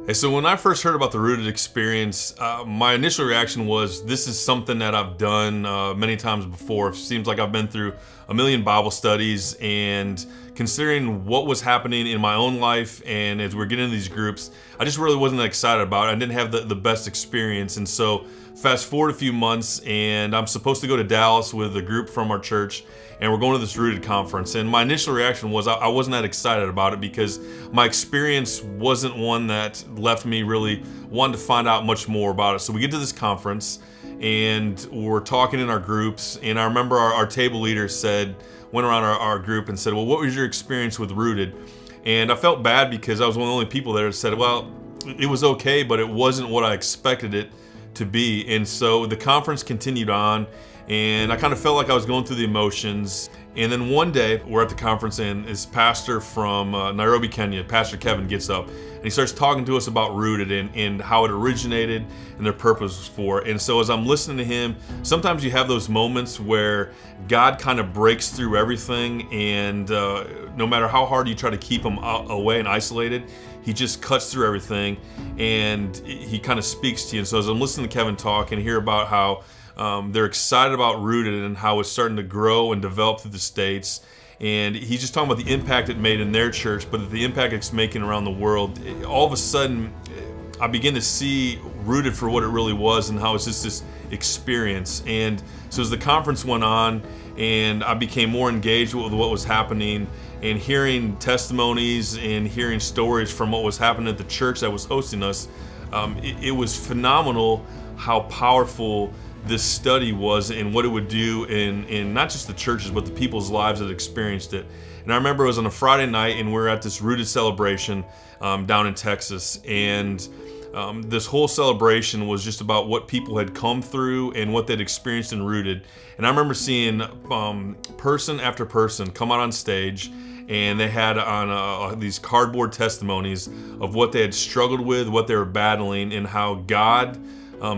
Hey, so when I first heard about the Rooted experience, my initial reaction was this is something that I've done many times before. It seems like I've been through a million Bible studies, and considering what was happening in my own life and as we're getting into these groups, I just really wasn't that excited about it. I didn't have the best experience. And so fast forward a few months, and I'm supposed to go to Dallas with a group from our church, and we're going to this Rooted conference. And my initial reaction was I wasn't that excited about it because my experience wasn't one that left me really wanting to find out much more about it. So we get to this conference, and we're talking in our groups, and I remember our table leader went around our group and said, well, what was your experience with Rooted? And I felt bad because I was one of the only people there that said, well, it was okay, but it wasn't what I expected it to be. And so the conference continued on, and I kind of felt like I was going through the emotions. And then one day we're at the conference, and this pastor from Nairobi, Kenya, Pastor Kevin, gets up and he starts talking to us about Rooted and how it originated and their purpose was for. And so as I'm listening to him, sometimes you have those moments where God kind of breaks through everything, and no matter how hard you try to keep him away and isolated, he just cuts through everything and he kind of speaks to you. And so as I'm listening to Kevin talk and hear about how they're excited about Rooted and how it's starting to grow and develop through the States. And he's just talking about the impact it made in their church, but the impact it's making around the world. All of a sudden, I begin to see Rooted for what it really was and how it's just this experience. And so as the conference went on and I became more engaged with what was happening and hearing testimonies and hearing stories from what was happening at the church that was hosting us, it was phenomenal how powerful this study was and what it would do in not just the churches, but the people's lives that experienced it. And I remember it was on a Friday night, and we're at this Rooted celebration down in Texas. And this whole celebration was just about what people had come through and what they'd experienced in Rooted. And I remember seeing person after person come out on stage, and they had on these cardboard testimonies of what they had struggled with, what they were battling, and how God,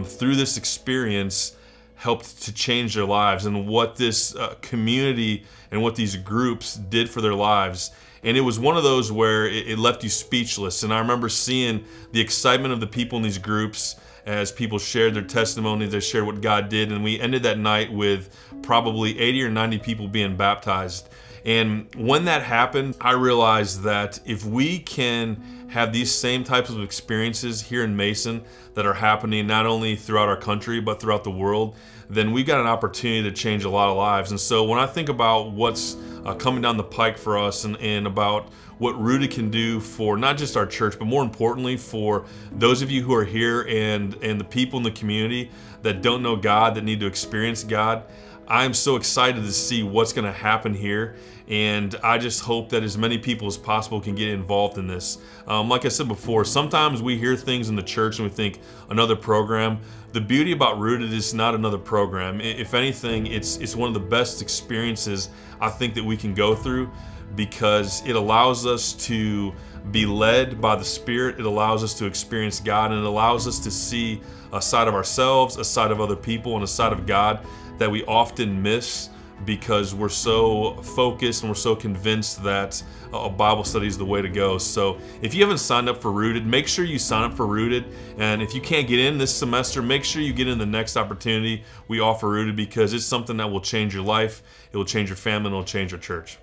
through this experience, helped to change their lives, and what this community and what these groups did for their lives. And it was one of those where it left you speechless. And I remember seeing the excitement of the people in these groups as people shared their testimonies, they shared what God did, and we ended that night with probably 80 or 90 people being baptized. And when that happened, I realized that if we can have these same types of experiences here in Mason that are happening not only throughout our country, but throughout the world, then we've got an opportunity to change a lot of lives. And so when I think about what's coming down the pike for us and about what Rooted can do for not just our church, but more importantly for those of you who are here and the people in the community that don't know God, that need to experience God, I'm so excited to see what's going to happen here, and I just hope that as many people as possible can get involved in this. Like I said before, sometimes we hear things in the church and we think another program. The beauty about Rooted is not another program. If anything, it's one of the best experiences I think that we can go through, because it allows us to be led by the Spirit. It allows us to experience God, and it allows us to see a side of ourselves, a side of other people, and a side of God that we often miss because we're so focused and we're so convinced that a Bible study is the way to go. So if you haven't signed up for Rooted, make sure you sign up for Rooted. And if you can't get in this semester, make sure you get in the next opportunity we offer Rooted, because it's something that will change your life, it will change your family, and it will change your church.